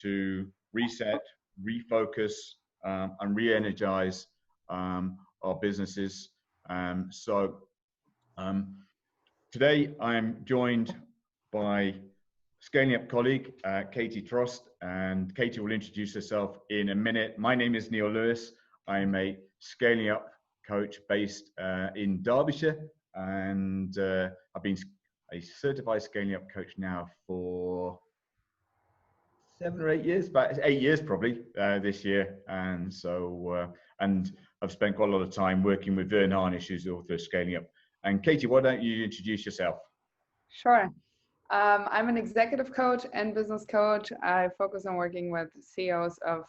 to reset, refocus, and re-energize our businesses. Today I'm joined by Scaling Up colleague, Katie Trost, and Katie will introduce herself in a minute. My name is Neil Lewis. I'm a Scaling Up coach based in Derbyshire, and I've been a certified Scaling Up coach now for 7 or 8 years, about 8 years probably this year. And so, and I've spent quite a lot of time working with Vern Harnish, who's the author of Scaling Up. And Katie, why don't you introduce yourself? Sure. I'm an executive coach and business coach. I focus on working with CEOs of,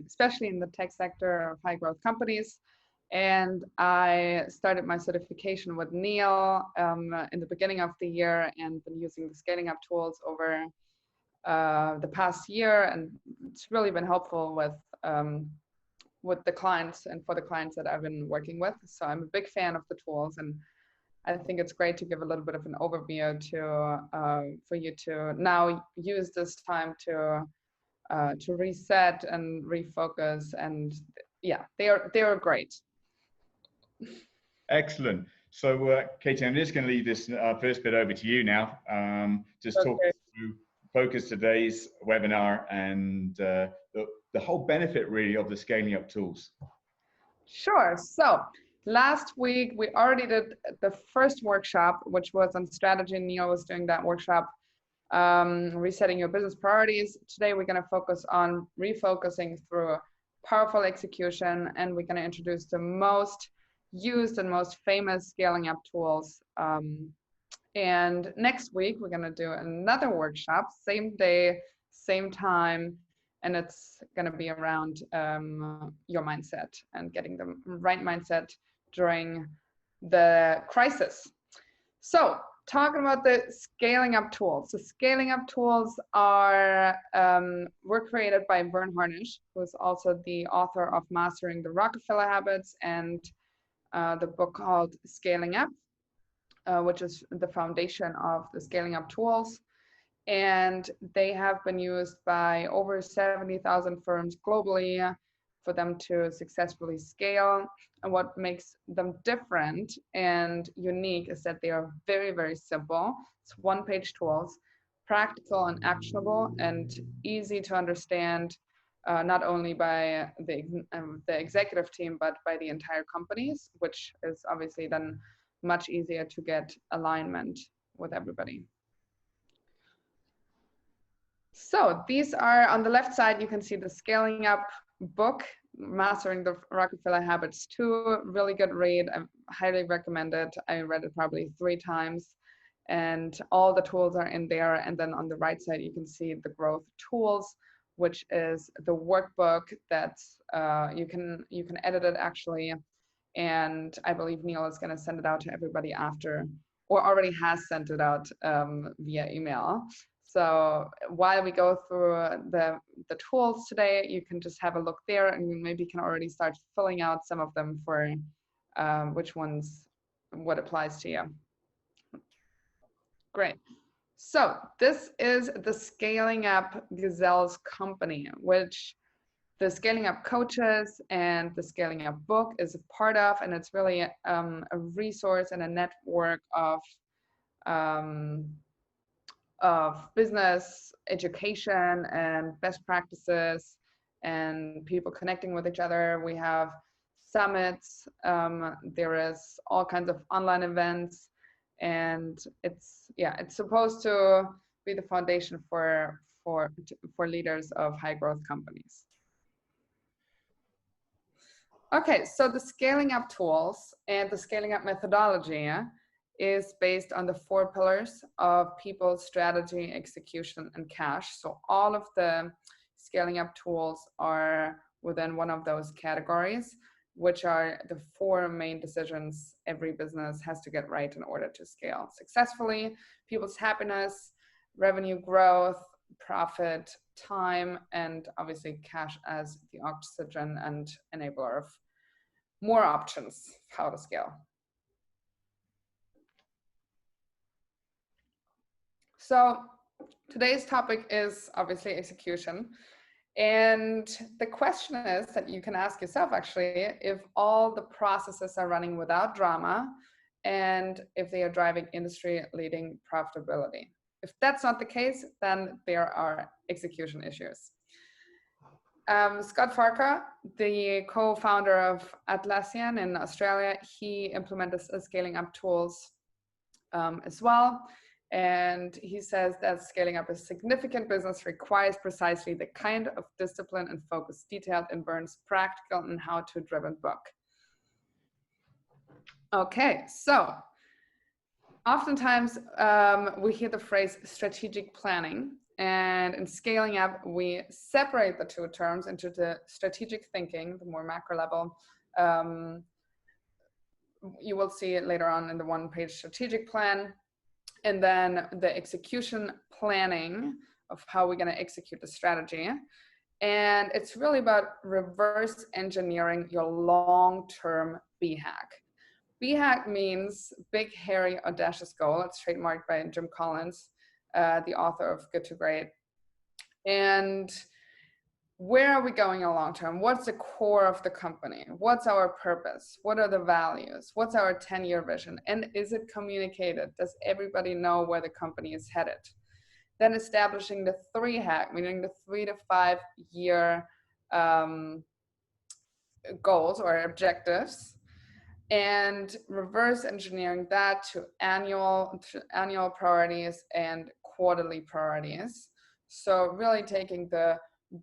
especially in the tech sector, of high growth companies. And I started my certification with Neil in the beginning of the year, and been using the Scaling Up tools over the past year. And it's really been helpful with the clients and for the clients that I've been working with. So I'm a big fan of the tools, and I think it's great to give a little bit of an overview to for you to now use this time to reset and refocus. And yeah, they are great. Excellent. So, Katie, I'm just going to leave this first bit over to you now. Just talk us through focus today's webinar and the whole benefit really of the Scaling Up tools. Sure. So last week, we already did the first workshop, which was on strategy. Neil was doing that workshop, resetting your business priorities. Today, we're going to focus on refocusing through powerful execution, and we're going to introduce the most used and most famous Scaling Up tools. And next week, we're going to do another workshop, same day, same time, and it's going to be around your mindset and getting the right mindset during the crisis. So talking about the Scaling Up tools. The Scaling Up tools were created by Vern Harnish, who is also the author of Mastering the Rockefeller Habits and the book called Scaling Up, which is the foundation of the Scaling Up tools. And they have been used by over 70,000 firms globally for them to successfully scale. And what makes them different and unique is that they are very, very simple. It's one-page tools, practical and actionable, and easy to understand, not only by the executive team, but by the entire companies, which is obviously then much easier to get alignment with everybody. So these are, on the left side, you can see the Scaling Up book, Mastering the Rockefeller Habits 2. Really good read. I highly recommend it. I read it probably 3 times, and all the tools are in there. And then on the right side, you can see the growth tools, which is the workbook that you can edit it actually. And I believe Neil is going to send it out to everybody after, or already has sent it out via email. So while we go through the tools today, you can just have a look there, and you maybe can already start filling out some of them for what applies to you. Great. So this is the Scaling Up Gazelle's company, which the Scaling Up coaches and the Scaling Up book is a part of, and it's really a resource and a network of business education and best practices and people connecting with each other. We have summits, there is all kinds of online events, and it's supposed to be the foundation for leaders of high growth companies. Okay, so the Scaling Up tools and the Scaling Up methodology is based on the 4 pillars of people, strategy, execution, and cash. So all of the Scaling Up tools are within one of those categories, which are the 4 main decisions every business has to get right in order to scale successfully: people's happiness, revenue growth, profit, time, and obviously cash as the oxygen and enabler of more options how to scale. So Today's topic is obviously execution. And the question is that you can ask yourself actually, if all the processes are running without drama and if they are driving industry leading profitability. If that's not the case, then there are execution issues. Scott Farquhar, the co-founder of Atlassian in Australia, he implemented scaling up tools as well. And he says that scaling up a significant business requires precisely the kind of discipline and focus, detailed and burns practical and how-to driven book. Okay, so oftentimes we hear the phrase strategic planning, and in scaling up, we separate the two terms into the strategic thinking, the more macro level. You will see it later on in the one-page strategic plan. And then the execution planning of how we're going to execute the strategy. And it's really about reverse engineering your long-term BHAG. BHAG means big, hairy, audacious goal. It's trademarked by Jim Collins, the author of Good to Great. And where are we going in the long term? What's the core of the company? What's our purpose? What are the values? What's our 10-year vision? And is it communicated? Does everybody know where the company is headed? Then establishing the 3HAG, meaning the 3 to 5 year goals or objectives, and reverse engineering that to annual priorities and quarterly priorities. So really taking the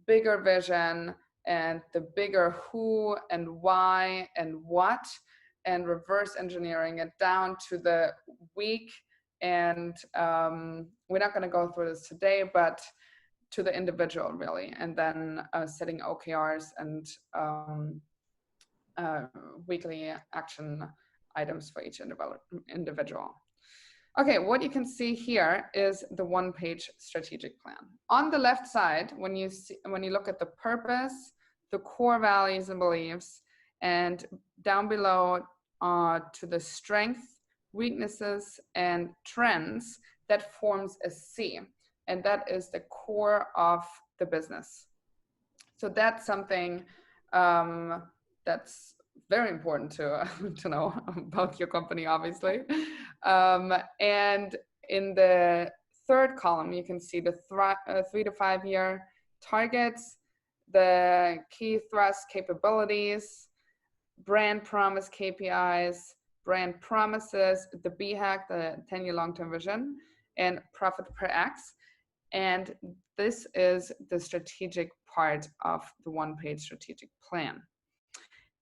bigger vision and the bigger who and why and what, and reverse engineering it down to the week. And we're not going to go through this today, but to the individual really, and then setting OKRs and weekly action items for each individual. Okay, what you can see here is the one-page strategic plan. On the left side, when you look at the purpose, the core values and beliefs, and down below to the strength, weaknesses, and trends, that forms a C, and that is the core of the business. So that's something that's very important to know about your company, obviously. And in the third column, you can see the 3 to 5 year targets, the key thrust capabilities, brand promise KPIs, brand promises, the BHAG, the 10-year long-term vision, and profit per X. And this is the strategic part of the one-page strategic plan.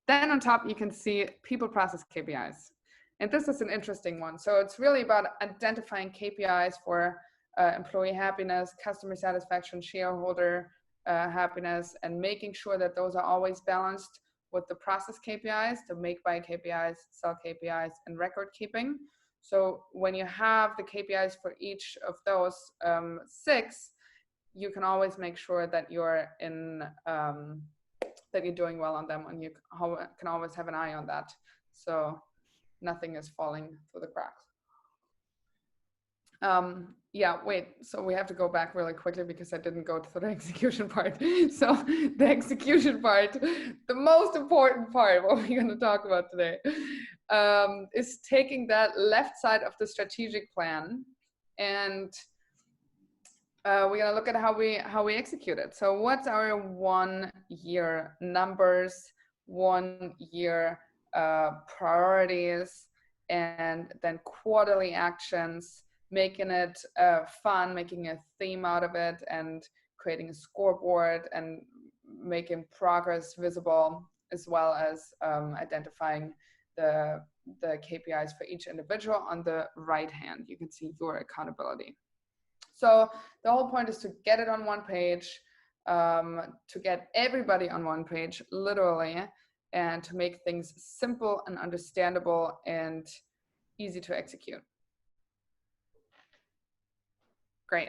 Then on top, you can see people process KPIs. And this is an interesting one. So it's really about identifying KPIs for employee happiness, customer satisfaction, shareholder happiness, and making sure that those are always balanced with the process KPIs, the make buy KPIs, sell KPIs, and record keeping. So when you have the KPIs for each of those 6, you can always make sure that you're in that you're doing well on them, and you can always have an eye on that, so nothing is falling through the cracks. Yeah, wait, so we have to go back really quickly because I didn't go to the execution part. So the execution part, the most important part, what we're going to talk about today, is taking that left side of the strategic plan, and we're going to look at how we execute it. So what's our 1 year numbers, 1 year priorities, and then quarterly actions, making it fun, making a theme out of it, and creating a scoreboard and making progress visible, as well as identifying the KPIs for each individual. On the right hand, you can see your accountability. So the whole point is to get it on one page, to get everybody on one page, literally, and to make things simple and understandable and easy to execute. Great.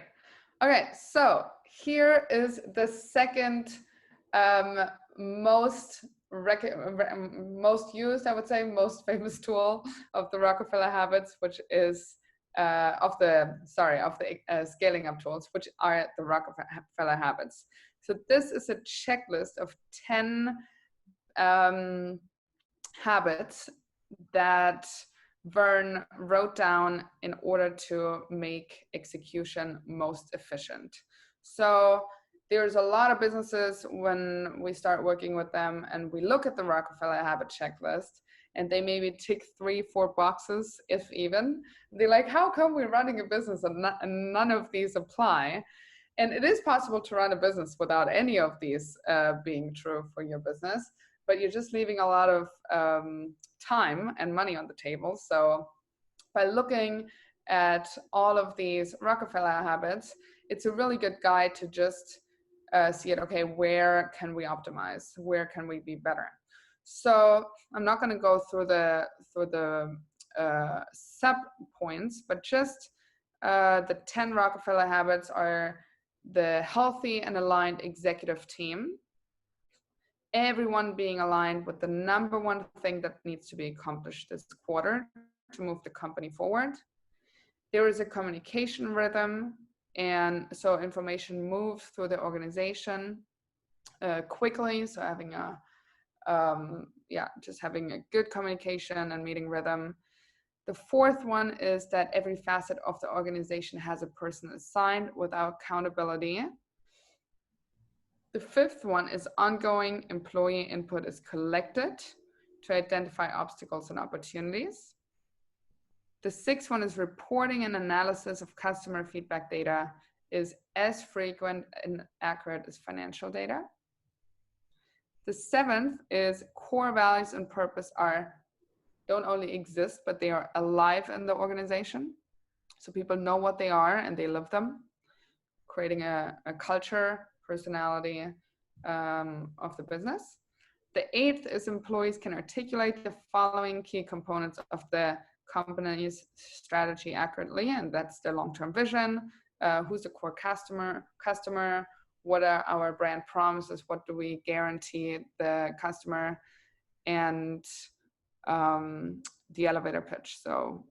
Okay, so here is the second most used, I would say, most famous tool of the Rockefeller habits, which is scaling up tools, which are the Rockefeller habits. So this is a checklist of 10 habits that Vern wrote down in order to make execution most efficient. So there's a lot of businesses when we start working with them and we look at the Rockefeller habit checklist and they maybe tick 3-4 boxes, if even. They're like, how come we're running a business and none of these apply? And it is possible to run a business without any of these being true for your business, but you're just leaving a lot of time and money on the table. So by looking at all of these Rockefeller habits, it's a really good guide to just see it, okay, where can we optimize? Where can we be better? So I'm not going to go through the sub points, but just the 10 Rockefeller habits are the healthy and aligned executive team, everyone being aligned with the number one thing that needs to be accomplished this quarter to move the company forward. There is a communication rhythm, and so information moves through the organization quickly. So having just having a good communication and meeting rhythm. The fourth one is that every facet of the organization has a person assigned without accountability. The fifth one is ongoing employee input is collected to identify obstacles and opportunities. The sixth one is reporting and analysis of customer feedback data is as frequent and accurate as financial data. The seventh is core values and purpose don't only exist, but they are alive in the organization. So people know what they are and they live them, creating a culture, personality of the business. The eighth is employees can articulate the following key components of the company's strategy accurately, and that's the long-term vision, who's the core customer, what are our brand promises, what do we guarantee the customer, and the elevator pitch. So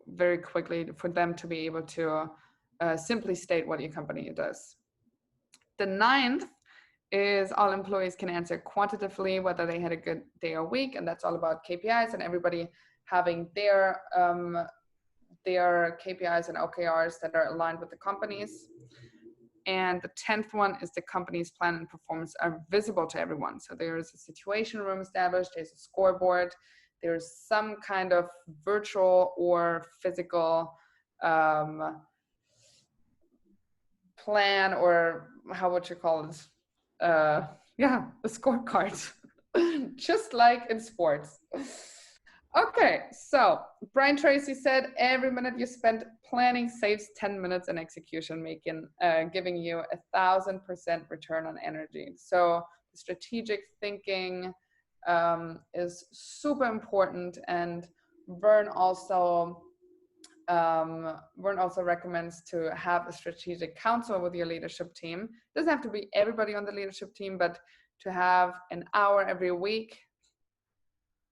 very quickly for them to be able to simply state what your company does. The ninth is all employees can answer quantitatively whether they had a good day or week, and that's all about KPIs and everybody having their KPIs and OKRs that are aligned with the company's. And the 10th one is the company's plan and performance are visible to everyone. So there's a situation room established, there's a scoreboard, there's some kind of virtual or physical plan, or how would you call it? A scorecard, just like in sports. Okay, so Brian Tracy said every minute you spend planning saves 10 minutes in execution, giving you 1,000% return on energy. So strategic thinking is super important, and Vern also recommends to have a strategic council with your leadership team. It doesn't have to be everybody on the leadership team, but to have an hour every week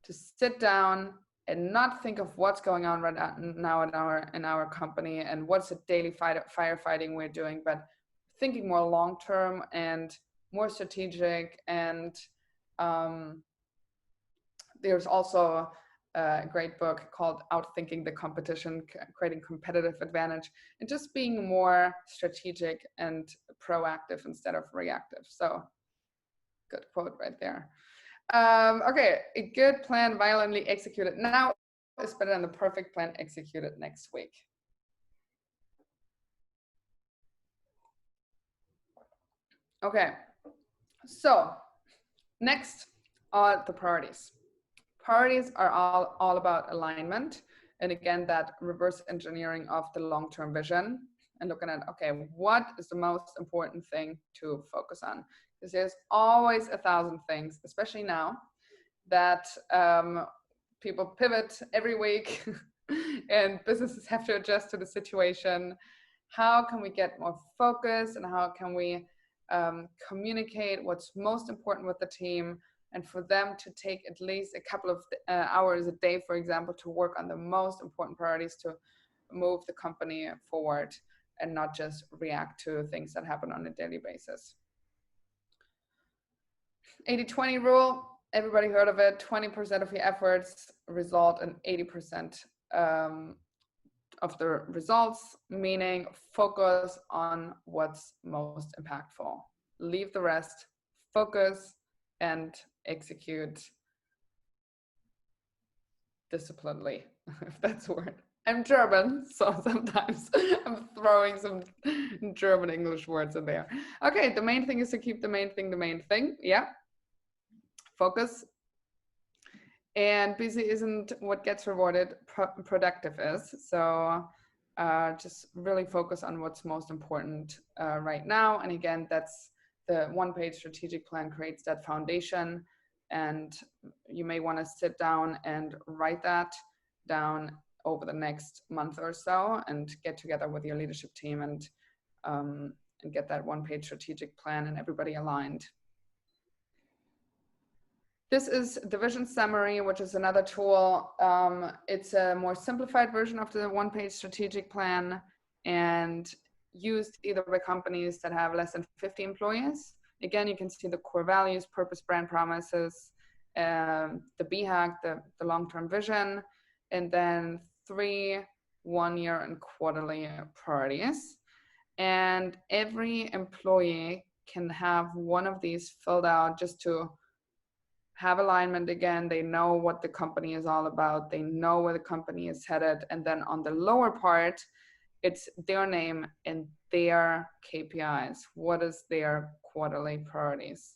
to sit down and not think of what's going on right now in our company and what's the daily firefighting we're doing, but thinking more long-term and more strategic. And there's also a great book called Outthinking the Competition, Creating Competitive Advantage, and just being more strategic and proactive instead of reactive. So good quote right there. Okay, a good plan violently executed now is better than the perfect plan executed next week. Okay, so next are the priorities. Priorities are all about alignment. And again, that reverse engineering of the long-term vision and looking at, okay, what is the most important thing to focus on? Because there's always 1,000 things, especially now, that people pivot every week and businesses have to adjust to the situation. How can we get more focus, and how can we communicate what's most important with the team, and for them to take at least a couple of hours a day, for example, to work on the most important priorities, to move the company forward and not just react to things that happen on a daily basis. 80-20 rule, everybody heard of it. 20% of your efforts result in 80% of the results, meaning focus on what's most impactful. Leave the rest, focus, and execute disciplinedly, if that's a word. I'm German, so sometimes I'm throwing some German English words in there. Okay, the main thing is to keep the main thing. Yeah. Focus. And busy isn't what gets rewarded, productive is. So just really focus on what's most important right now. And again, that's the one-page strategic plan creates that foundation. And you may want to sit down and write that down over the next month or so and get together with your leadership team and get that one-page strategic plan and everybody aligned. This is the vision summary, which is another tool. It's a more simplified version of the one-page strategic plan and used either by companies that have less than 50 employees. Again, you can see the core values, purpose, brand promises, the BHAG, the long-term vision, and then 3 one-year and quarterly priorities. And every employee can have one of these filled out just to have alignment. Again, they know what the company is all about. They know where the company is headed. And then on the lower part, it's their name and their KPIs. What is their quarterly priorities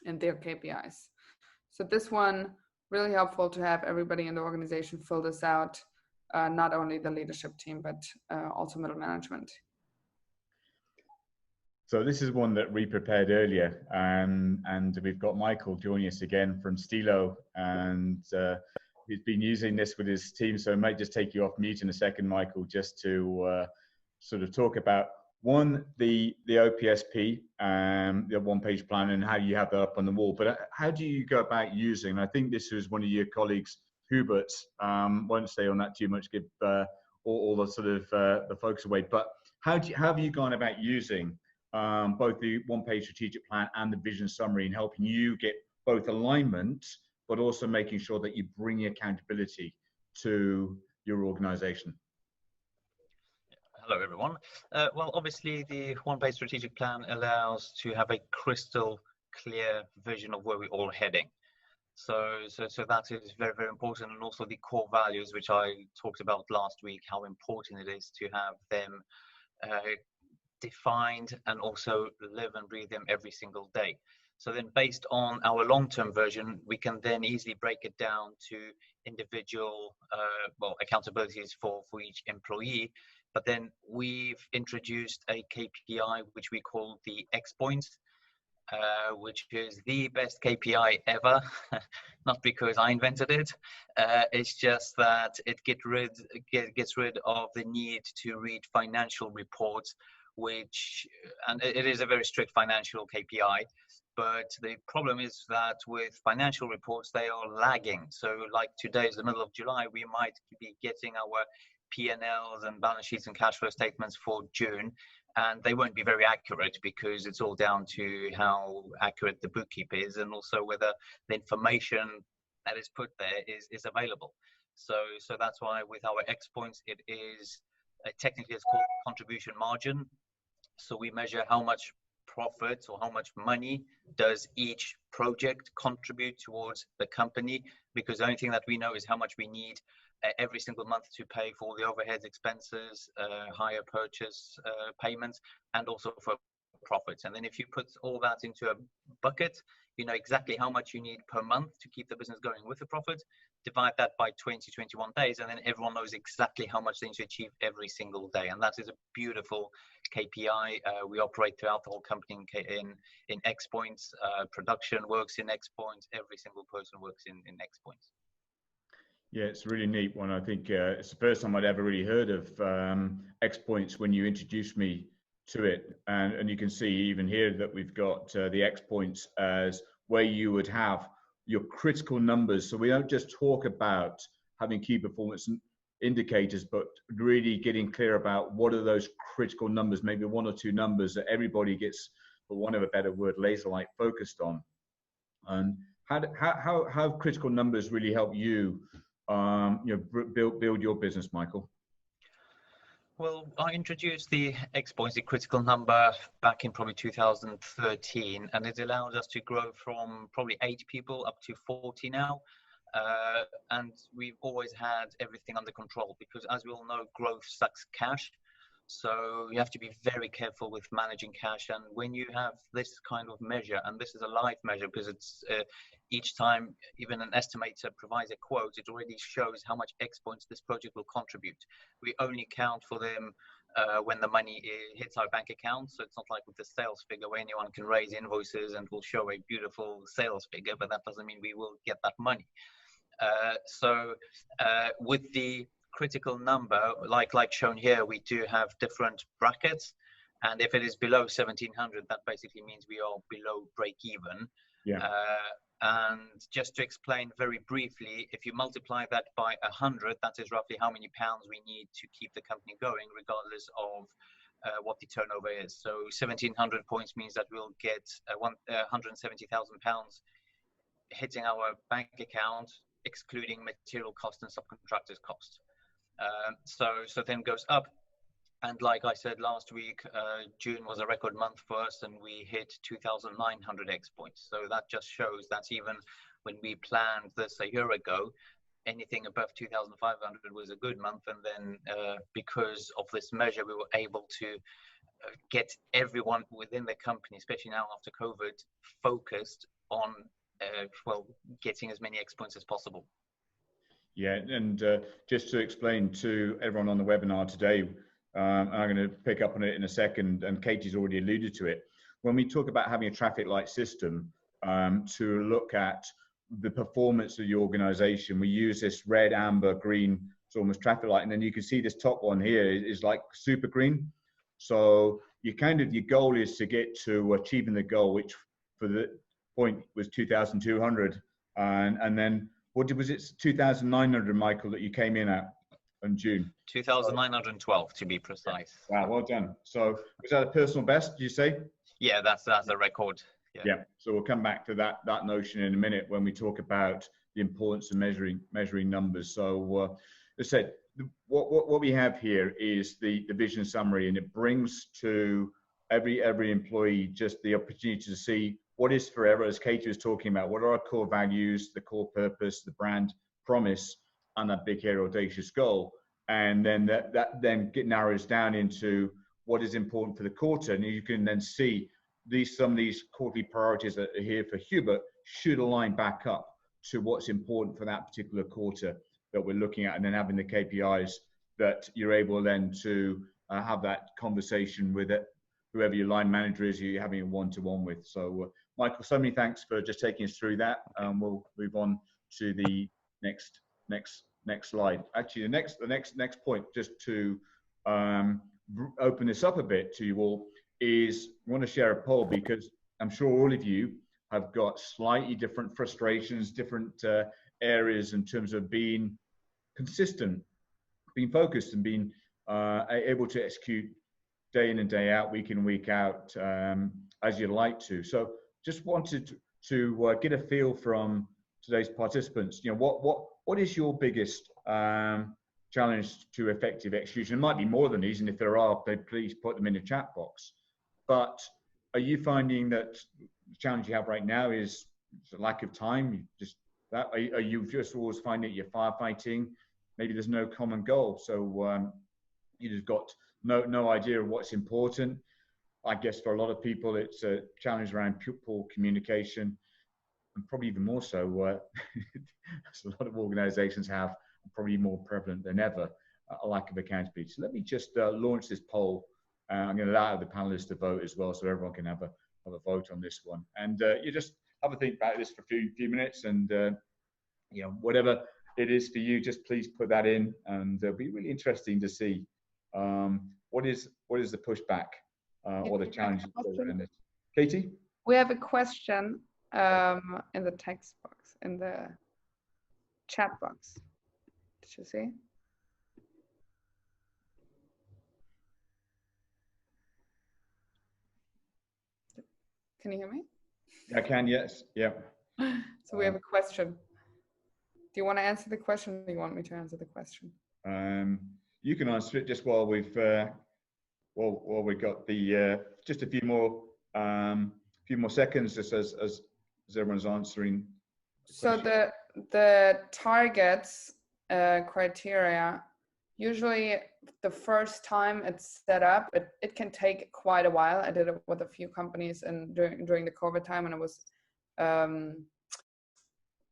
and their KPIs? So this one, really helpful to have everybody in the organization fill this out, not only the leadership team, but also middle management. So this is one that we prepared earlier, and we've got Michael joining us again from Stilo, and he's been using this with his team. So I might just take you off mute in a second, Michael, just to sort of talk about one, the OPSP, the one-page plan, and how you have that up on the wall. But how do you go about using? I think this was one of your colleagues, Hubert's. Won't stay on that too much. Give all the sort of the focus away. But how have you gone about using both the one-page strategic plan and the vision summary in helping you get both alignment, but also making sure that you bring accountability to your organization? Hello, everyone. Well, obviously, the one-page strategic plan allows to have a crystal clear vision of where we're all heading. So that is very, very important. And also the core values, which I talked about last week, how important it is to have them defined and also live and breathe them every single day. So then based on our long-term version, we can then easily break it down to individual accountabilities for each employee. But then we've introduced a KPI, which we call the X points, which is the best KPI ever. Not because I invented it. It's just that it gets rid of the need to read financial reports, and it is a very strict financial KPI, but the problem is that with financial reports, they are lagging. So like today is the middle of July, we might be getting our P&Ls and balance sheets and cash flow statements for June, and they won't be very accurate because it's all down to how accurate the bookkeeper is and also whether the information that is put there is available. So that's why with our X points, it is technically it's called contribution margin. So we measure how much profit or how much money does each project contribute towards the company, because the only thing that we know is how much we need every single month to pay for the overhead expenses, hire purchase payments, and also for profits. And then if you put all that into a bucket, you know exactly how much you need per month to keep the business going with the profit, divide that by 21 days, and then everyone knows exactly how much they need to achieve every single day. And that is a beautiful KPI. We operate throughout the whole company in X points. Production works in X points. Every single person works in X points. Yeah, it's a really neat one. I think it's the first time I'd ever really heard of X points when you introduced me to it. And you can see even here that we've got the X points as where you would have your critical numbers. So we don't just talk about having key performance indicators, but really getting clear about what are those critical numbers, maybe one or two numbers that everybody gets, for want of a better word, laser-like focused on. And how have critical numbers really help you, build your business, Michael? Well, I introduced the X-Points, the critical number, back in probably 2013, and it allowed us to grow from probably 8 people up to 40 now. And we've always had everything under control because, as we all know, growth sucks cash. So you have to be very careful with managing cash. And when you have this kind of measure, and this is a live measure because it's each time even an estimator provides a quote, it already shows how much X points this project will contribute. We only count for them when the money hits our bank account. So it's not like with the sales figure where anyone can raise invoices and will show a beautiful sales figure, but that doesn't mean we will get that money. With the critical number, like shown here, we do have different brackets, and if it is below 1700, that basically means we are below break even. Yeah. And just to explain very briefly, if you multiply that by 100, that is roughly how many pounds we need to keep the company going, regardless of what the turnover is. So 1700 points means that we'll get 170,000 pounds hitting our bank account, excluding material cost and subcontractors cost. So then goes up, and like I said last week, June was a record month for us, and we hit 2,900 X points. So that just shows that even when we planned this a year ago, anything above 2,500 was a good month. And then because of this measure, we were able to get everyone within the company, especially now after COVID, focused on getting as many X points as possible. Yeah, and just to explain to everyone on the webinar today, I'm going to pick up on it in a second, and Katie's already alluded to it. When we talk about having a traffic light system to look at the performance of the organization, we use this red, amber, green, it's almost traffic light, and then you can see this top one here is like super green. So your goal is to get to achieving the goal, which for the point was 2,200, and then what was it, 2,900, Michael, that you came in at in June? 2,912 to be precise. Wow, well done. So was that a personal best, did you say? Yeah, that's a record. Yeah. So we'll come back to that notion in a minute when we talk about the importance of measuring numbers. So as I said, what we have here is the vision summary, and it brings to every employee just the opportunity to see what is forever, as Katie was talking about, what are our core values, the core purpose, the brand promise, and that big, hairy, audacious goal. And then that then narrows down into what is important for the quarter. And you can then see some of these quarterly priorities that are here for Hubert should align back up to what's important for that particular quarter that we're looking at, and then having the KPIs that you're able then to have that conversation with it, whoever your line manager is, you're having a one-to-one with. So Michael, so many thanks for just taking us through that. We'll move on to the next slide. Actually, the next point, just to open this up a bit to you all, is I want to share a poll, because I'm sure all of you have got slightly different frustrations, different areas in terms of being consistent, being focused, and being able to execute day in and day out, week in, week out, as you'd like to. So just wanted to get a feel from today's participants. What is your biggest challenge to effective execution? It might be more than these, and if there are, please put them in the chat box. But are you finding that the challenge you have right now is the lack of time? Are you just always finding that you're firefighting? Maybe there's no common goal, so you just got no idea of what's important. I guess for a lot of people, it's a challenge around poor communication, and probably even more so, as a lot of organizations have, probably more prevalent than ever, a lack of accountability. So let me just launch this poll. I'm going to allow the panelists to vote as well, so everyone can have a vote on this one. And you just have a think about this for a few minutes, and whatever it is for you, just please put that in, and it'll be really interesting to see what is the pushback or the challenge. Katie? We have a question in the text box, in the chat box. Did you see? Can you hear me? I can, yes. Yeah. So we have a question. Do you want to answer the question, or do you want me to answer the question? You can answer it just while we've got the just a few more seconds, just as everyone's answering. So the targets criteria, usually the first time it's set up, it can take quite a while. I did it with a few companies and during the COVID time, and it was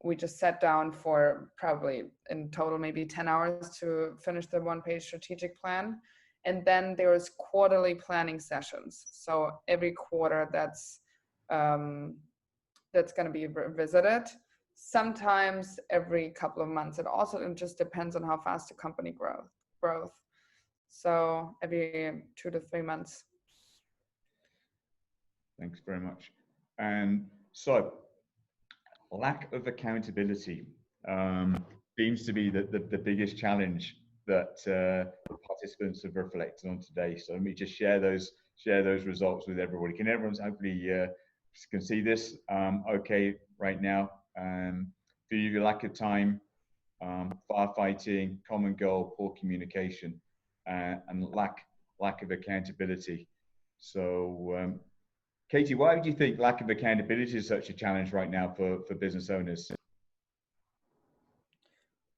we just sat down for probably in total maybe 10 hours to finish the one-page strategic plan. And then there's quarterly planning sessions. So every quarter that's going to be revisited. Sometimes every couple of months. It just depends on how fast the company growth. So every 2 to 3 months. Thanks very much. And so, lack of accountability seems to be the biggest challenge that participants have reflected on today. So let me just share those results with everybody. Can everyone hopefully can see this okay right now? For you, lack of time, firefighting, common goal, poor communication, and lack of accountability. So Katie, why do you think lack of accountability is such a challenge right now for business owners?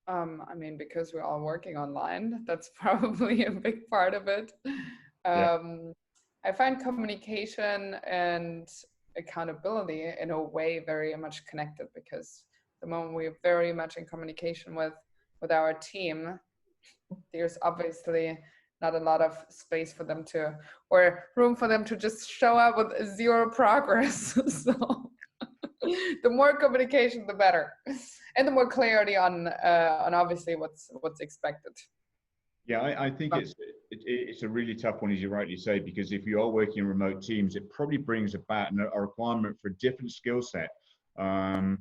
I mean, because we're all working online, that's probably a big part of it. I find communication and accountability in a way very much connected, because the moment we're very much in communication with our team, there's obviously not a lot of space for them to, or room for them to just show up with zero progress. So the more communication, the better, and the more clarity on obviously what's expected. Yeah, I think it's a really tough one, as you rightly say, because if you are working in remote teams, it probably brings about a requirement for a different skill set. And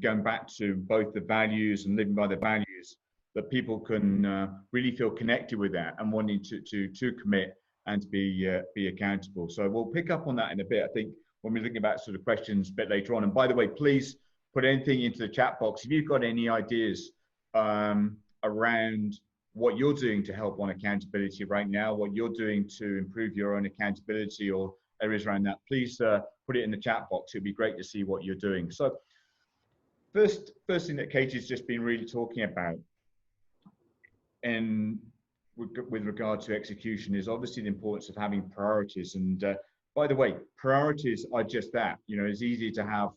going back to both the values and living by the values, that people can really feel connected with that and wanting to commit and to be accountable. So we'll pick up on that in a bit, I think, when we're looking about sort of questions a bit later on. And by the way, please put anything into the chat box if you've got any ideas around what you're doing to help on accountability right now, what you're doing to improve your own accountability or areas around that. Please put it in the chat box. It'd be great to see what you're doing. So first thing that Katie's just been really talking about, and with regard to execution, is obviously the importance of having priorities. And by the way, priorities are just that. You know, it's easy to have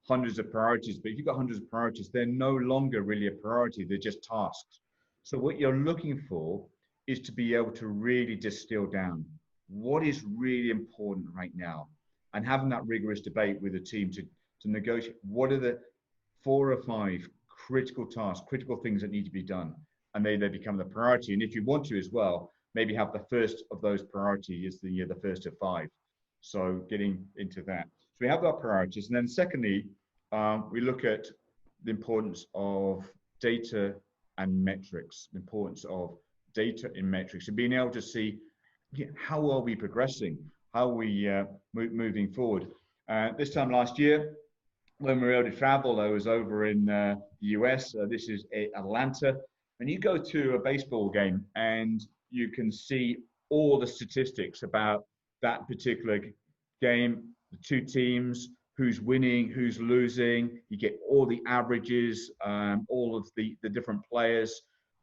hundreds of priorities, but if you've got hundreds of priorities, they're no longer really a priority, they're just tasks. So what you're looking for is to be able to really distill down what is really important right now, and having that rigorous debate with the team to negotiate what are the 4 or 5 critical tasks, critical things that need to be done, and they become the priority. And if you want to as well, maybe have the first of those priorities is the first of 5. So getting into that. So we have our priorities. And then secondly, we look at the importance of data and metrics, the importance of data and metrics, and being able to see how are we progressing, how are we moving forward. This time last year, when we were able to travel, I was over in the US. This is Atlanta. And you go to a baseball game and you can see all the statistics about that particular game, the 2 teams, who's winning, who's losing. You get all the averages, all of the different players.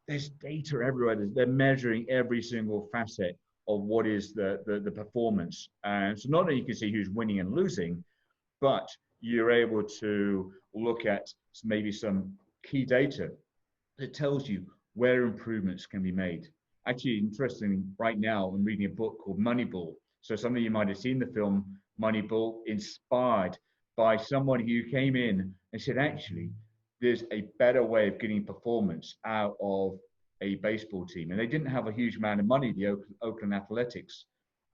There's data everywhere. They're measuring every single facet of what is the performance. And so not only you can see who's winning and losing, but you're able to look at maybe some key data that tells you where improvements can be made. Actually, interesting, right now I'm reading a book called Moneyball. So some of you might have seen the film Moneyball, inspired by someone who came in and said, actually, there's a better way of getting performance out of a baseball team. And they didn't have a huge amount of money, the Oakland Athletics,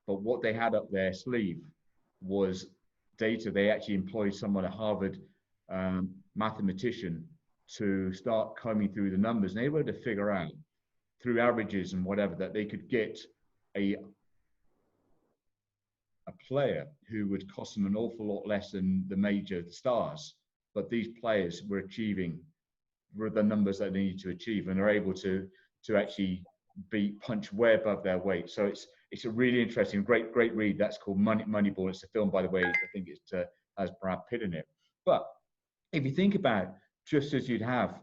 but what they had up their sleeve was data. They actually employed someone, a Harvard mathematician, to start combing through the numbers. And they were able to figure out through averages and whatever that they could get a player who would cost them an awful lot less than the major stars, but these players were achieving the numbers that they need to achieve, and are able to actually be punch way above their weight. So it's a really interesting, great read. That's called Moneyball. It's a film, by the way. I think it has Brad Pitt in it. But if you think about it, just as you'd have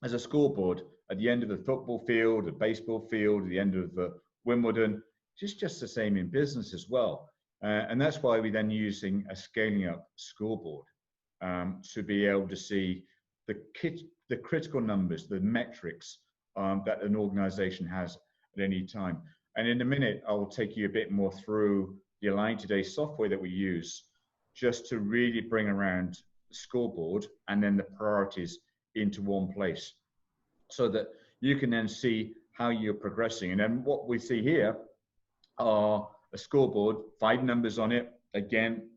as a scoreboard at the end of the football field, a baseball field, at the end of the Wimbledon, just the same in business as well. And that's why we're then using a scaling up scoreboard to be able to see the critical numbers, the metrics that an organization has at any time. And in a minute, I will take you a bit more through the Align Today software that we use, just to really bring around the scoreboard and then the priorities into one place, so that you can then see how you're progressing. And then what we see here are a scoreboard, 5 numbers on it. Again,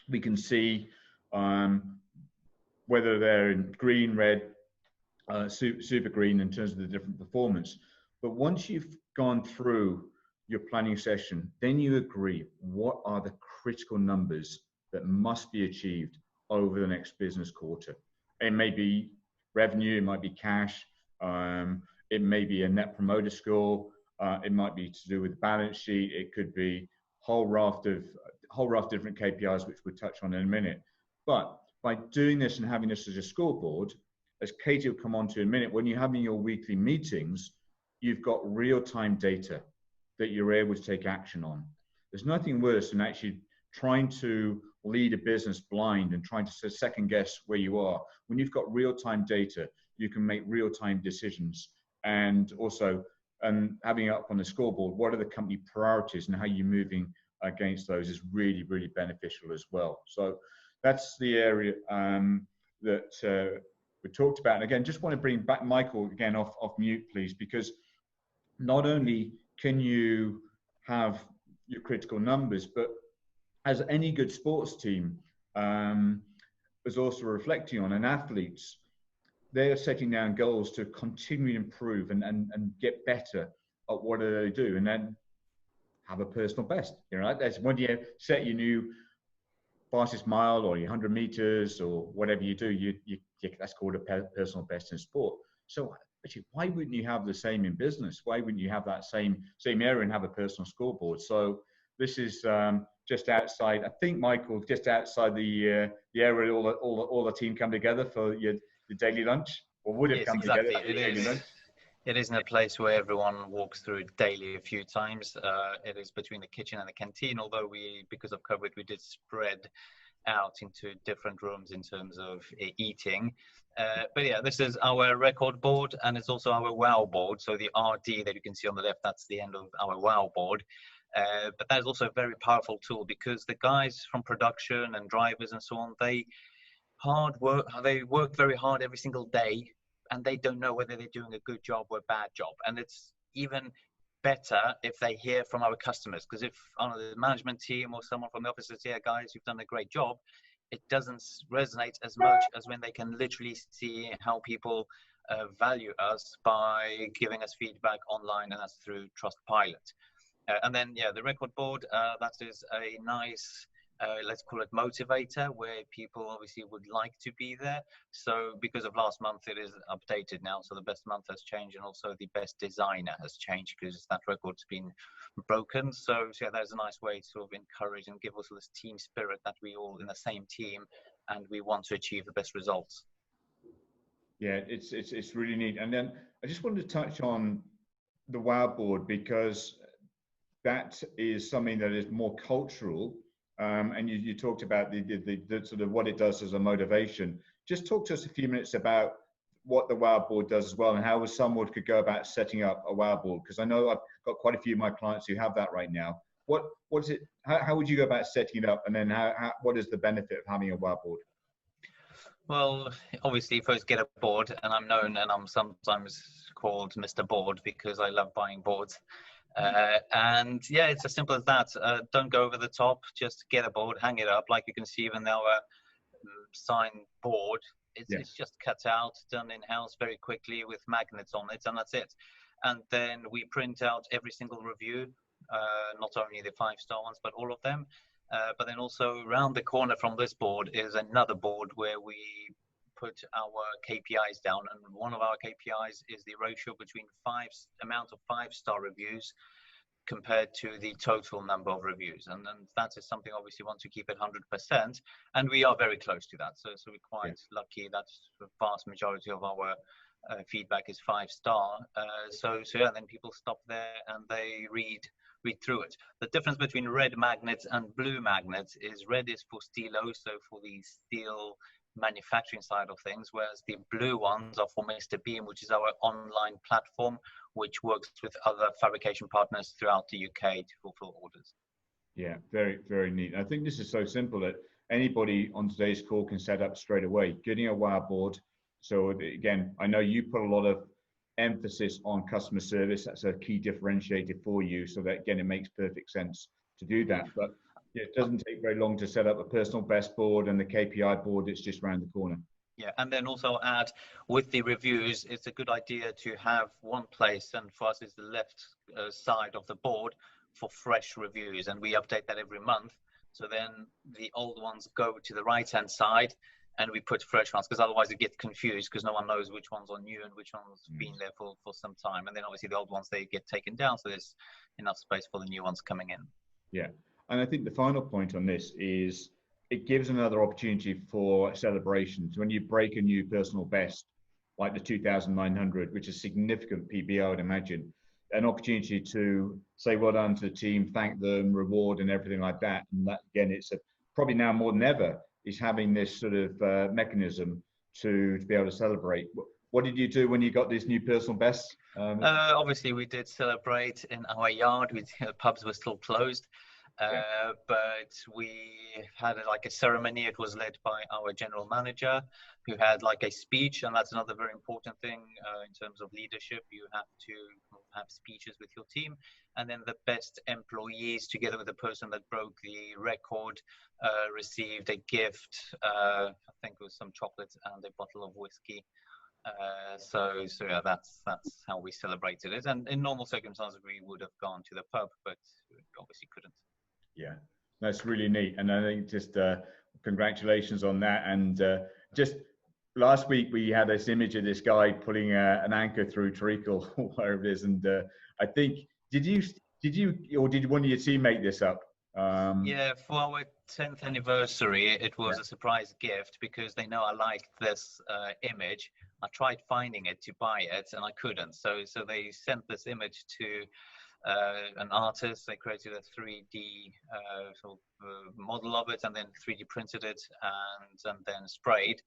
we can see whether they're in green, red, super green in terms of the different performance. But once you've gone through your planning session, then you agree what are the critical numbers that must be achieved over the next business quarter. It may be revenue, it might be cash, it may be a net promoter score, it might be to do with the balance sheet, it could be whole raft of different KPIs, which we'll touch on in a minute. But by doing this and having this as a scoreboard, as Katie will come on to in a minute, when you're having your weekly meetings, you've got real-time data that you're able to take action on. There's nothing worse than actually trying to lead a business blind and trying to second guess where you are. When you've got real-time data, you can make real-time decisions. And also, having it up on the scoreboard, what are the company priorities and how you're moving against those is really, really beneficial as well. So that's the area that we talked about. And again, just want to bring back Michael again off mute, please, because not only can you have your critical numbers, but as any good sports team is also reflecting on, and athletes, they are setting down goals to continue to improve and get better at what they do, and then have a personal best. You know, that's when you set your new fastest mile or your 100 meters or whatever you do, you that's called a personal best in sport. So actually, why wouldn't you have the same in business? Why wouldn't you have that same area and have a personal scoreboard? So this is just outside, I think, Michael, just outside the area all the team come together for your daily lunch, or would have come together. It is in a place where everyone walks through daily a few times. It is between the kitchen and the canteen, although because of COVID, we did spread out into different rooms in terms of eating. But yeah, this is our record board, and it's also our WOW board. So the RD that you can see on the left, that's the end of our WOW board. But that is also a very powerful tool, because the guys from production and drivers and so on, they work very hard every single day, and they don't know whether they're doing a good job or a bad job. And it's even better if they hear from our customers, because if on the management team or someone from the office says, yeah, guys, you've done a great job, it doesn't resonate as much as when they can literally see how people value us by giving us feedback online, and that's through Trustpilot. And then, yeah, the record board, that is a nice, let's call it motivator, where people obviously would like to be there. So because of last month, it is updated now. So the best month has changed, and also the best designer has changed because that record's been broken. So yeah, that's a nice way to sort of encourage and give also this team spirit that we all in the same team, and we want to achieve the best results. Yeah, it's really neat. And then I just wanted to touch on the WOW board, because that is something that is more cultural. And you talked about the sort of what it does as a motivation. Just talk to us a few minutes about what the WOW board does as well, and how someone could go about setting up a WOW board. Because I know I've got quite a few of my clients who have that right now. What is it? How would you go about setting it up, and then what is the benefit of having a WOW board? Well, obviously, first get a board, and I'm known, and I'm sometimes called Mr. Board because I love buying boards. And yeah, it's as simple as that. Don't go over the top, just get a board, hang it up. Like you can see even our sign board, it's just cut out, done in-house very quickly with magnets on it, and that's it. And then we print out every single review not only the 5-star ones, but all of them. But then also around the corner from this board is another board where we put our KPIs down. And one of our KPIs is the ratio between amount of 5-star reviews compared to the total number of reviews. And that is something obviously we want to keep at 100%. And we are very close to that. So we're quite lucky that the vast majority of our feedback is 5-star. So yeah, then people stop there and they read through it. The difference between red magnets and blue magnets is red is for steel, so for the steel manufacturing side of things, whereas the blue ones are for Mr. Beam, which is our online platform, which works with other fabrication partners throughout the UK to fulfill orders. Yeah, very, very neat. I think this is so simple that anybody on today's call can set up straight away, getting a wire board. So again, I know you put a lot of emphasis on customer service. That's a key differentiator for you. So that, again, it makes perfect sense to do that. But it doesn't take very long to set up a personal best board and the KPI board. It's just around the corner. Yeah, and then also add with the reviews, it's a good idea to have one place, and for us it's the left side of the board for fresh reviews, and we update that every month. So then the old ones go to the right-hand side, and we put fresh ones, because otherwise it gets confused because no one knows which ones are new and which ones been there for some time. And then obviously the old ones, they get taken down, so there's enough space for the new ones coming in. Yeah, and I think the final point on this is it gives another opportunity for celebrations. When you break a new personal best, like the 2,900, which is significant PB, I would imagine, an opportunity to say well done to the team, thank them, reward and everything like that. And that, again, it's probably now more than ever, is having this sort of mechanism to be able to celebrate. What did you do when you got these new personal bests? Obviously, we did celebrate in our yard. Pubs were still closed. But we had like a ceremony. It was led by our general manager, who had like a speech, and that's another very important thing in terms of leadership. You have to have speeches with your team, and then the best employees, together with the person that broke the record, received a gift. I think it was some chocolates and a bottle of whiskey. So yeah, that's how we celebrated it. And in normal circumstances, we would have gone to the pub, but obviously couldn't. Yeah, that's really neat. And I think just congratulations on that. And just last week, we had this image of this guy pulling an anchor through treacle, or wherever it is. And I think, did you, or did one of your team make this up? Yeah, for our 10th anniversary, it was a surprise gift because they know I liked this image. I tried finding it to buy it and I couldn't. So they sent this image to an artist. They created a 3D sort of model of it and then 3D printed it and then sprayed.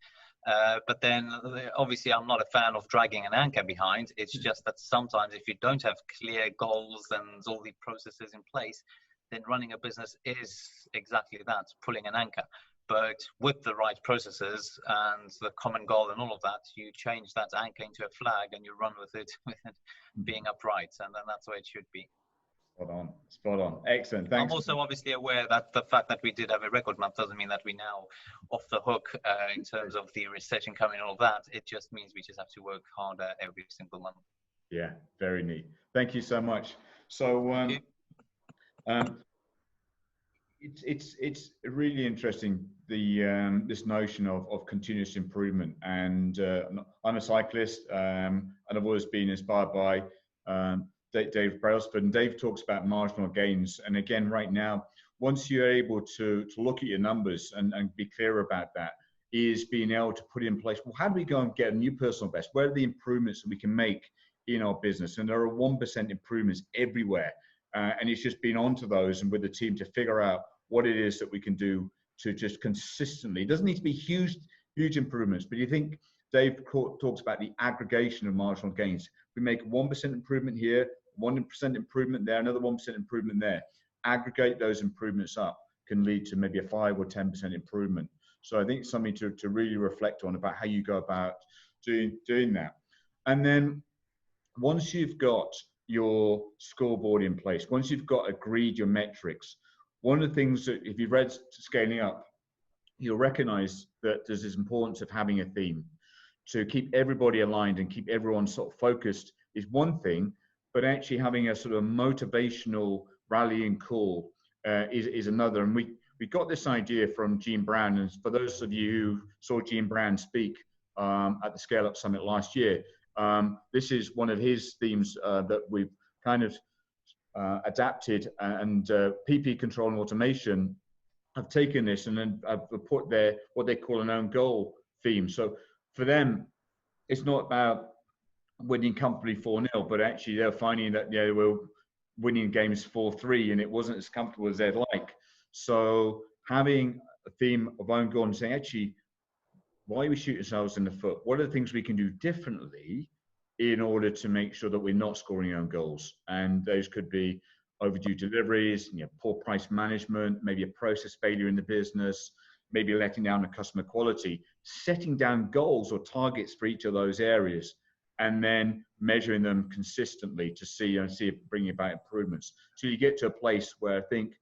But then obviously I'm not a fan of dragging an anchor behind. It's just that sometimes if you don't have clear goals and all the processes in place, then running a business is exactly that, pulling an anchor. But with the right processes and the common goal and all of that, you change that anchor into a flag and you run with it being upright. And then that's the way it should be. Spot on. Excellent. Thanks. I'm also obviously aware that the fact that we did have a record month doesn't mean that we're now off the hook in terms of the recession coming and all that. It just means we just have to work harder every single month. Yeah, very neat. Thank you so much. So it's really interesting, this notion of continuous improvement. And I'm a cyclist, and I've always been inspired by Dave Brailsford, and Dave talks about marginal gains. And again, right now, once you're able to look at your numbers and be clear about that, is being able to put in place, well, how do we go and get a new personal best? Where are the improvements that we can make in our business? And there are 1% improvements everywhere. And it's just been onto those and with the team to figure out what it is that we can do to just consistently, it doesn't need to be huge improvements, but you think Dave talks about the aggregation of marginal gains. We make 1% improvement here, 1% improvement there, another 1% improvement there. Aggregate those improvements up can lead to maybe a 5 or 10% improvement. So I think it's something to really reflect on about how you go about doing that. And then once you've got your scoreboard in place, once you've got agreed your metrics, one of the things that if you've read Scaling Up, you'll recognize that there's this importance of having a theme. To keep everybody aligned and keep everyone sort of focused is one thing, but actually having a sort of motivational rallying call is another. And we got this idea from Gene Brown. And for those of you who saw Gene Brown speak at the Scale Up Summit last year, this is one of his themes that we've kind of adapted, and PP Control and Automation have taken this and then have put their what they call an own goal theme. So for them, it's not about winning comfortably 4-0, but actually they're finding that they were winning games 4-3 and it wasn't as comfortable as they'd like. So having a theme of own goal and saying, actually, why we shoot ourselves in the foot? What are the things we can do differently in order to make sure that we're not scoring own goals? And those could be overdue deliveries, poor price management, maybe a process failure in the business, maybe letting down the customer quality, setting down goals or targets for each of those areas, and then measuring them consistently to see if bringing about improvements. So you get to a place where I think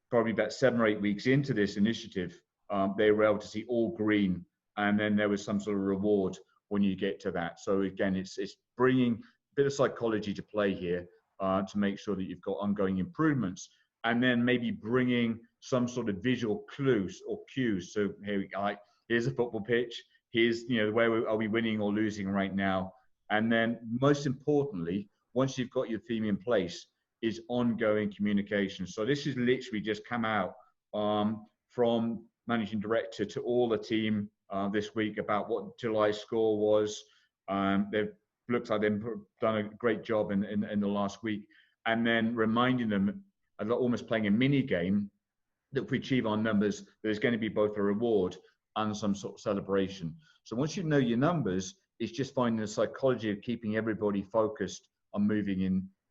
probably about 7 or 8 weeks into this initiative, they were able to see all green, and then there was some sort of reward when you get to that. So again, it's bringing a bit of psychology to play here to make sure that you've got ongoing improvements, and then maybe bringing some sort of visual clues or cues. So here we go. Here's a football pitch. Here's where are we winning or losing right now? And then most importantly, once you've got your theme in place, is ongoing communication. So this has literally just come out from managing director to all the team this week about what July's score was. They've looked like they've done a great job in the last week, and then reminding them, almost playing a mini game, that if we achieve our numbers, there's going to be both a reward and some sort of celebration. So once you know your numbers, it's just finding the psychology of keeping everybody focused on moving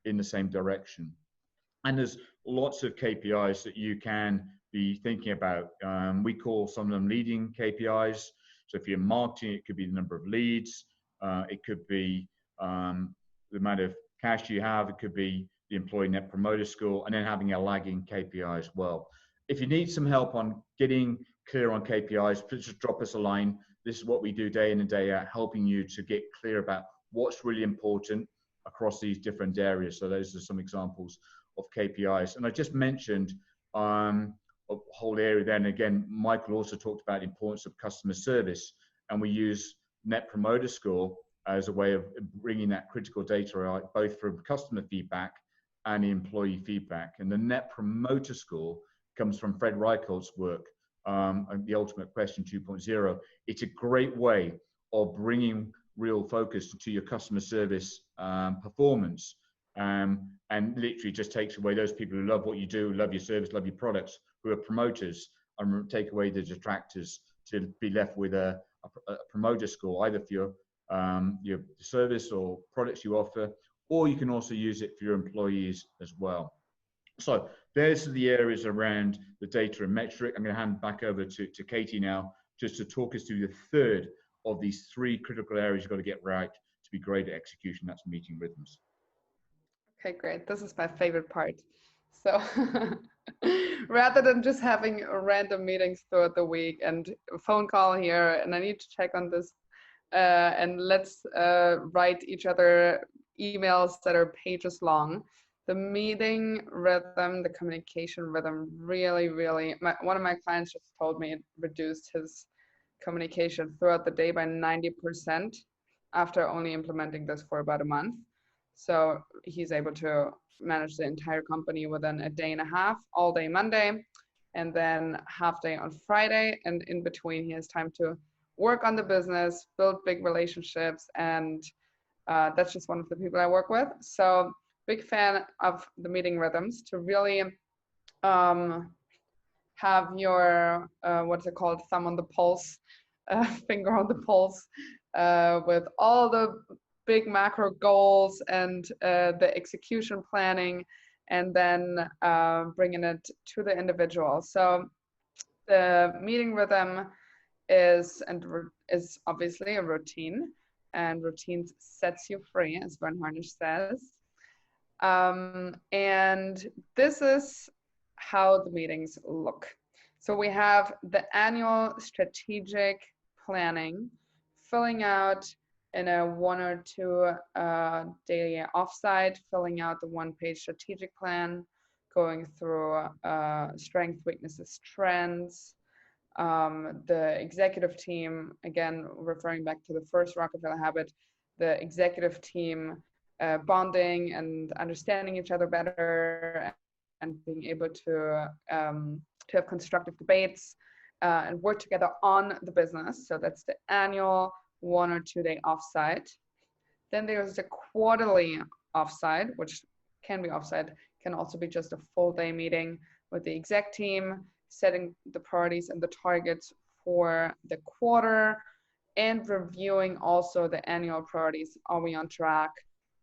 in the same direction. And there's lots of KPIs that you can be thinking about. We call some of them leading KPIs. So if you're marketing, it could be the number of leads. It could be the amount of cash you have. It could be the employee net promoter score, and then having a lagging KPI as well. If you need some help on getting clear on KPIs, please just drop us a line. This is what we do day in and day out, helping you to get clear about what's really important across these different areas. So those are some examples of KPIs. And I just mentioned a whole area there. And again, Michael also talked about the importance of customer service. And we use Net Promoter Score as a way of bringing that critical data out, both from customer feedback and employee feedback. And the Net Promoter Score comes from Fred Reichholt's work, The Ultimate Question 2.0. It's a great way of bringing real focus to your customer service performance, and literally just takes away those people who love what you do, love your service, love your products, who are promoters, and take away the detractors to be left with a promoter score, either for your service or products you offer, or you can also use it for your employees as well. So there's the areas around the data and metric. I'm going to hand back over to Katie now, just to talk us through the third of these 3 critical areas you've got to get right to be great at execution. That's meeting rhythms. Okay, great. This is my favorite part. So rather than just having random meetings throughout the week and a phone call here, and I need to check on this, and let's write each other emails that are pages long. The meeting rhythm, the communication rhythm, really, one of my clients just told me it reduced his communication throughout the day by 90% after only implementing this for about a month. So he's able to manage the entire company within a day and a half, all day Monday, and then half day on Friday. And in between, he has time to work on the business, build big relationships. And that's just one of the people I work with. So big fan of the meeting rhythms to really have your, what's it called, thumb on the pulse, finger on the pulse, with all the big macro goals and the execution planning, and then bringing it to the individual. So the meeting rhythm is obviously a routine, and routines sets you free, as Vern Harnish says. And this is how the meetings look. So we have the annual strategic planning, filling out in a 1 or 2 daily offsite, filling out the 1-page strategic plan, going through strengths, weaknesses, trends. The executive team, again, referring back to the first Rockefeller habit, the executive team bonding and understanding each other better and being able to have constructive debates and work together on the business. So that's the annual 1 or 2 day offsite. Then there's the quarterly offsite, which can be offsite, can also be just a full day meeting with the exec team, setting the priorities and the targets for the quarter, and reviewing also the annual priorities. Are we on track?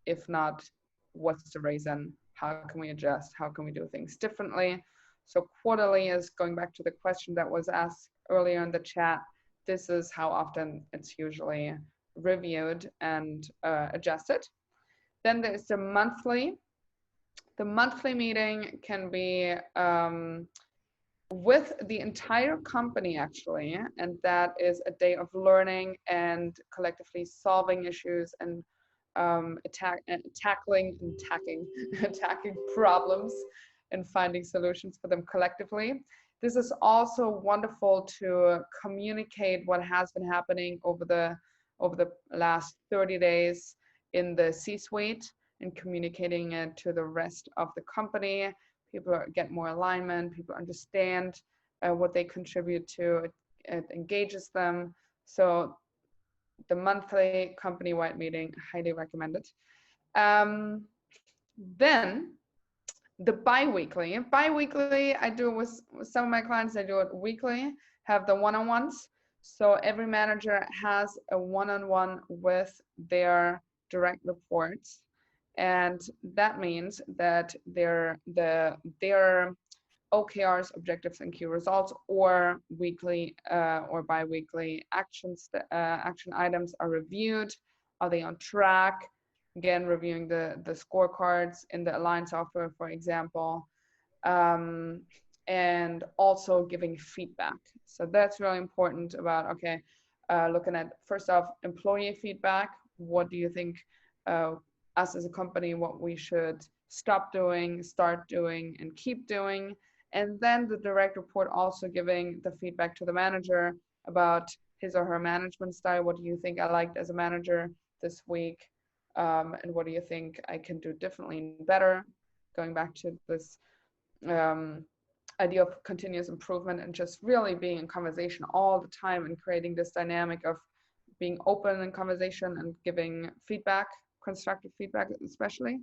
If not, what's the reason? How can we adjust? How can we do things differently? So quarterly is going back to the question that was asked earlier in the chat. This is how often it's usually reviewed and adjusted. Then there's the monthly. The monthly meeting can be with the entire company, actually, and that is a day of learning and collectively solving issues and attacking problems and finding solutions for them collectively. This is also wonderful to communicate what has been happening over the last 30 days in the C-suite and communicating it to the rest of the company. People get more alignment, people understand what they contribute to, it engages them. So the monthly company-wide meeting, highly recommended. Then the bi-weekly. Bi-weekly, I do with some of my clients, I do it weekly, have the one-on-ones. So every manager has a one-on-one with their direct reports. And that means that their OKRs, objectives and key results, or weekly or bi-weekly action items are reviewed. Are they on track? Again, reviewing the scorecards in the Align software, for example, and also giving feedback. So that's really important about, okay, looking at, first off, employee feedback. What do you think us as a company, what we should stop doing, start doing, and keep doing? And then the direct report also giving the feedback to the manager about his or her management style. What do you think I liked as a manager this week? And what do you think I can do differently and better? Going back to this idea of continuous improvement and just really being in conversation all the time and creating this dynamic of being open in conversation and giving feedback, constructive feedback especially.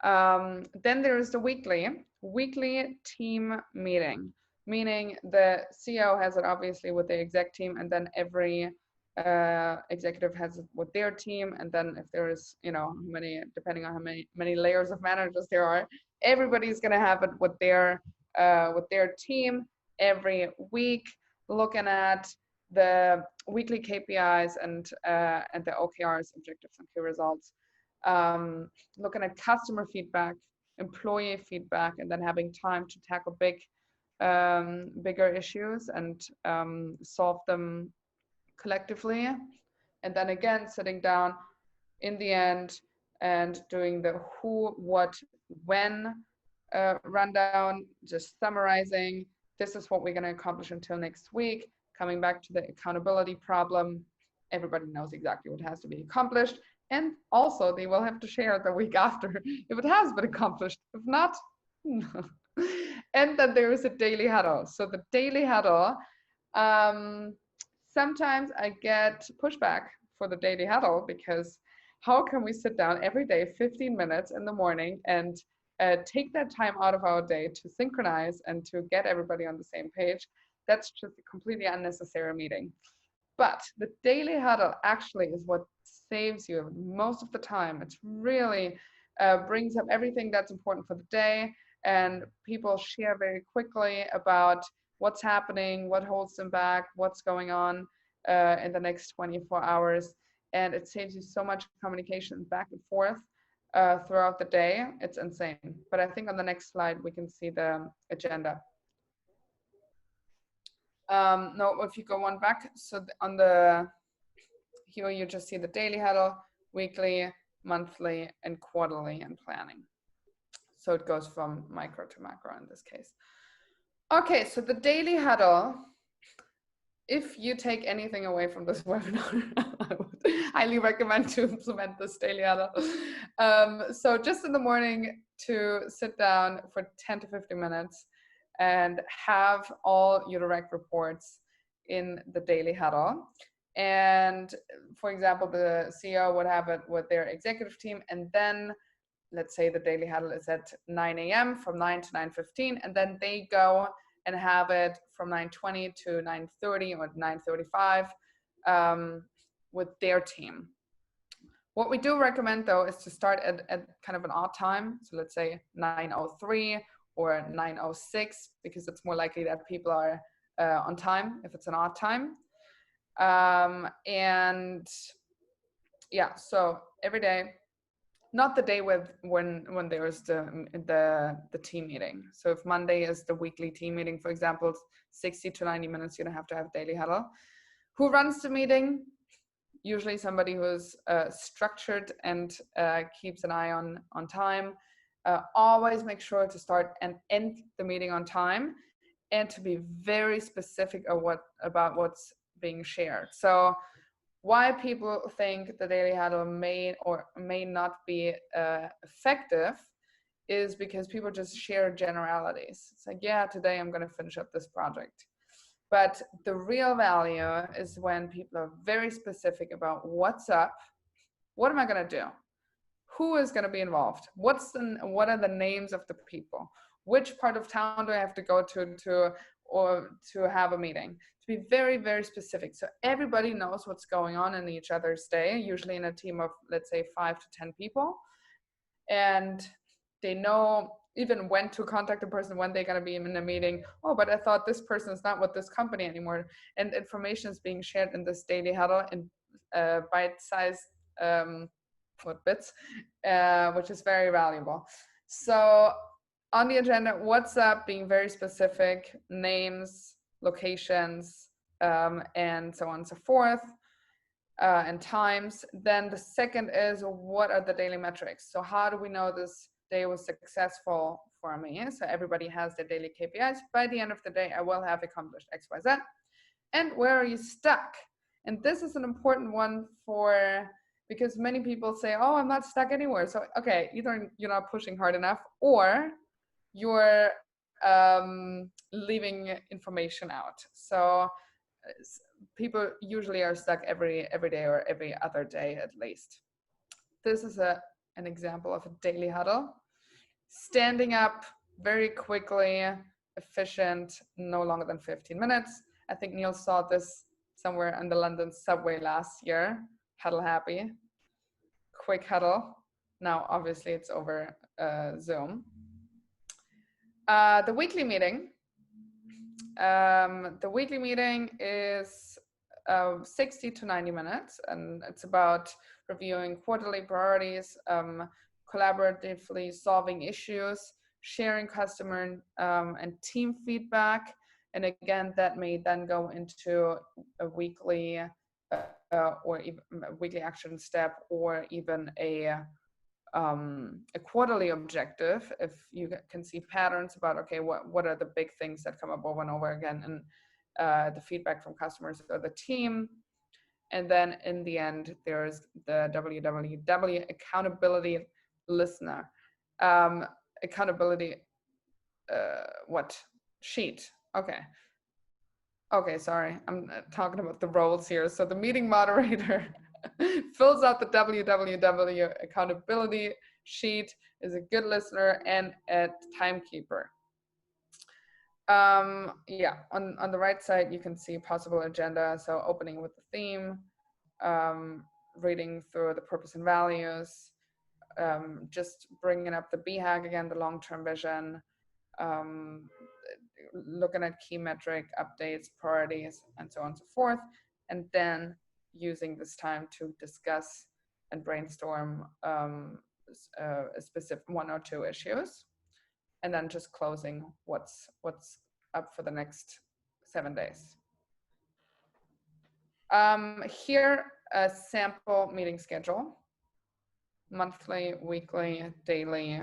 Then there is the weekly team meeting, meaning the CEO has it obviously with the exec team, and then every executive has it with their team, and then if there is, depending on how many layers of managers there are, everybody's going to have it with their team every week, looking at the weekly KPIs and the OKRs, objectives and key results, looking at customer feedback, employee feedback, and then having time to tackle bigger issues and solve them collectively. And then again, sitting down in the end and doing the who, what, when rundown, just summarizing, this is what we're going to accomplish until next week. Coming back to the accountability problem, everybody knows exactly what has to be accomplished. And also they will have to share the week after if it has been accomplished. If not, no. And then there is a daily huddle. So the daily huddle, sometimes I get pushback for the daily huddle, because how can we sit down every day 15 minutes in the morning and take that time out of our day to synchronize and to get everybody on the same page? That's just a completely unnecessary meeting. But the daily huddle actually is what saves you most of the time. It's really brings up everything that's important for the day, and people share very quickly about what's happening, what holds them back, what's going on in the next 24 hours. And it saves you so much communication back and forth throughout the day. It's insane. But I think on the next slide, we can see the agenda. No, if you go one back, so on the here you just see the daily huddle, weekly, monthly, and quarterly and planning. So it goes from micro to macro in this case. Okay, so the daily huddle, if you take anything away from this webinar, I would highly recommend to implement this daily huddle. So just in the morning to sit down for 10 to 15 minutes and have all your direct reports in the daily huddle. And for example, the CEO would have it with their executive team, and then let's say the daily huddle is at 9 a.m. from 9 to 9:15, and then they go and have it from 9:20 to 9:30 or 9:35 with their team. What we do recommend though is to start at kind of an odd time. So let's say 9:03 or 9:06, because it's more likely that people are on time if it's an odd time. And yeah, so every day, not the day when there's the team meeting. So if Monday is the weekly team meeting, for example, 60 to 90 minutes, you don't have to have daily huddle. Who runs the meeting? Usually somebody who's structured and keeps an eye on time. Always make sure to start and end the meeting on time, and to be very specific about what's being shared. So why people think the daily huddle may or may not be effective is because people just share generalities. It's like, yeah, today I'm going to finish up this project. But the real value is when people are very specific about what's up, what am I going to do, who is going to be involved, what are the names of the people, which part of town do I have to go to have a meeting. To be very, very specific, so everybody knows what's going on in each other's day, usually in a team of, let's say, 5 to 10 people, and they know even when to contact the person, when they're going to be in a meeting. Oh, but I thought this person is not with this company anymore. And information is being shared in this daily huddle in bite-sized bits, which is very valuable. So on the agenda, what's up, being very specific, names, locations, and so on and so forth, and times. Then the second is, what are the daily metrics? So how do we know this day was successful for me? So everybody has their daily KPIs. By the end of the day, I will have accomplished X, Y, Z. And where are you stuck? And this is an important one because many people say, oh, I'm not stuck anywhere. So, okay, either you're not pushing hard enough, or you're leaving information out. So people usually are stuck every day or every other day at least. This is an example of a daily huddle. Standing up very quickly, efficient, no longer than 15 minutes. I think Neil saw this somewhere on the London subway last year. Huddle happy. Quick huddle. Now, obviously, it's over Zoom. The weekly meeting. The weekly meeting is 60 to 90 minutes, and it's about reviewing quarterly priorities, collaboratively solving issues, sharing customer and team feedback. And again, that may then go into a weekly or even a weekly action step, or even a quarterly objective, if you can see patterns about, okay, what are the big things that come up over and over again, and the feedback from customers or the team. And then in the end, there's the WWW accountability listener. Accountability, sheet. Okay, sorry, I'm talking about the roles here. So the meeting moderator fills out the WWW accountability sheet, is a good listener, and a timekeeper. Yeah, on the right side, you can see possible agenda. So opening with the theme, reading through the purpose and values, just bringing up the BHAG again, the long-term vision, looking at key metric updates, priorities, and so on and so forth, and then using this time to discuss and brainstorm a specific 1 or 2 issues, and then just closing what's up for the next 7 days. Here a sample meeting schedule, monthly, weekly, daily.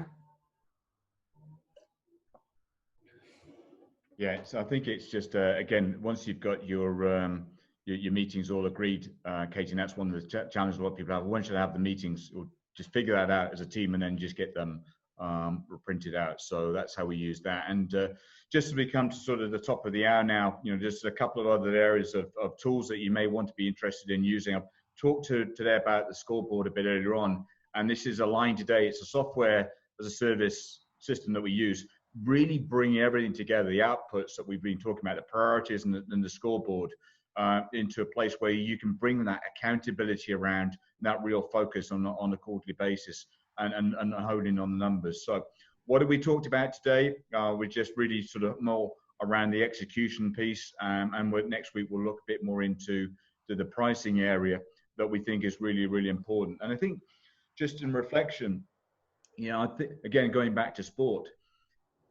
Yeah, so I think it's just again, once you've got your meetings all agreed, Katie, and that's one of the challenges a lot of people have. Once you have the meetings, you'll just figure that out as a team and then just get them printed out. So that's how we use that. And just as we come to sort of the top of the hour now, just a couple of other areas of tools that you may want to be interested in using. I've talked today about the scoreboard a bit earlier on, and this is aligned today. It's a software as a service system that we use, really bringing everything together, the outputs that we've been talking about, the priorities and the scoreboard, into a place where you can bring that accountability around that real focus on a quarterly basis and holding on the numbers. So what have we talked about today? We're just really sort of more around the execution piece, and next week we'll look a bit more into the pricing area that we think is really, really important. And I think just in reflection, I think, again, going back to sport,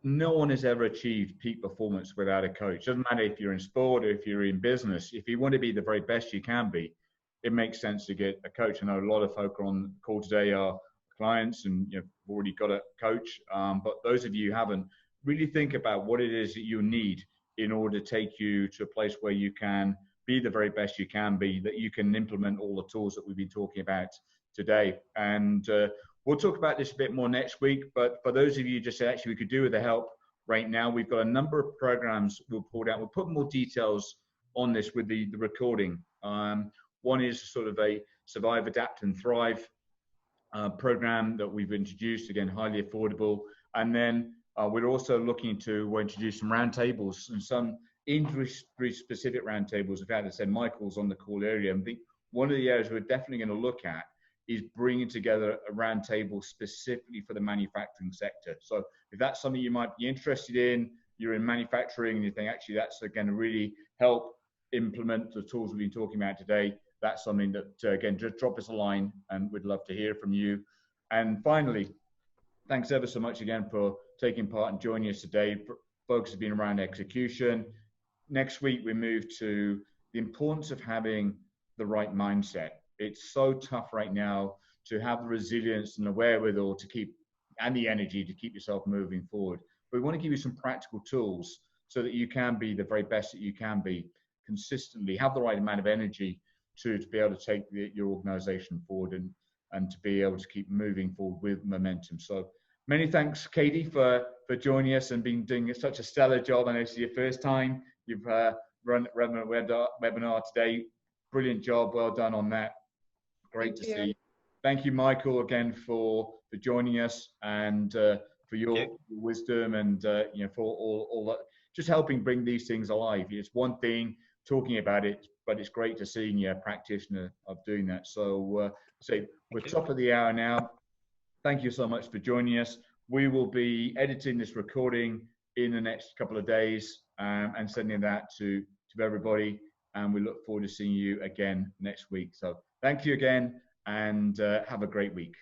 no one has ever achieved peak performance without a coach. Doesn't matter if you're in sport or if you're in business. If you want to be the very best you can be, it makes sense to get a coach. I know a lot of folk on the call today are clients and you've already got a coach. But those of you who haven't, really think about what it is that you need in order to take you to a place where you can be the very best you can be, that you can implement all the tools that we've been talking about today. And we'll talk about this a bit more next week, but for those of you just said, actually, we could do with the help right now, we've got a number of programs we'll pull out. We'll put more details on this with the recording. One is sort of a Survive, Adapt and Thrive program that we've introduced, again, highly affordable. And then we're also looking to introduce some roundtables and some industry-specific roundtables. In fact, I said Michael's on the call earlier. I think one of the areas we're definitely going to look at is bringing together a roundtable specifically for the manufacturing sector. So if that's something you might be interested in, you're in manufacturing and you think, actually, that's going to really help implement the tools we've been talking about today, that's something that, again, just drop us a line and we'd love to hear from you. And finally, thanks ever so much again for taking part and joining us today. Focus has been around execution. Next week, we move to the importance of having the right mindset. It's so tough right now to have the resilience and the wherewithal to keep, and the energy to keep yourself moving forward. But we want to give you some practical tools so that you can be the very best that you can be consistently, have the right amount of energy to be able to take your organization forward and to be able to keep moving forward with momentum. So many thanks, Katie, for joining us and doing such a stellar job. I know it's your first time you've run a webinar today. Brilliant job. Well done on that. Great to see. Thank you, Michael, again for joining us and for your wisdom and for all that, just helping bring these things alive. It's one thing talking about it, but it's great to see you a practitioner of doing that. So we're top of the hour now. Thank you so much for joining us. We will be editing this recording in the next couple of days and sending that to everybody. And we look forward to seeing you again next week. So thank you again and have a great week.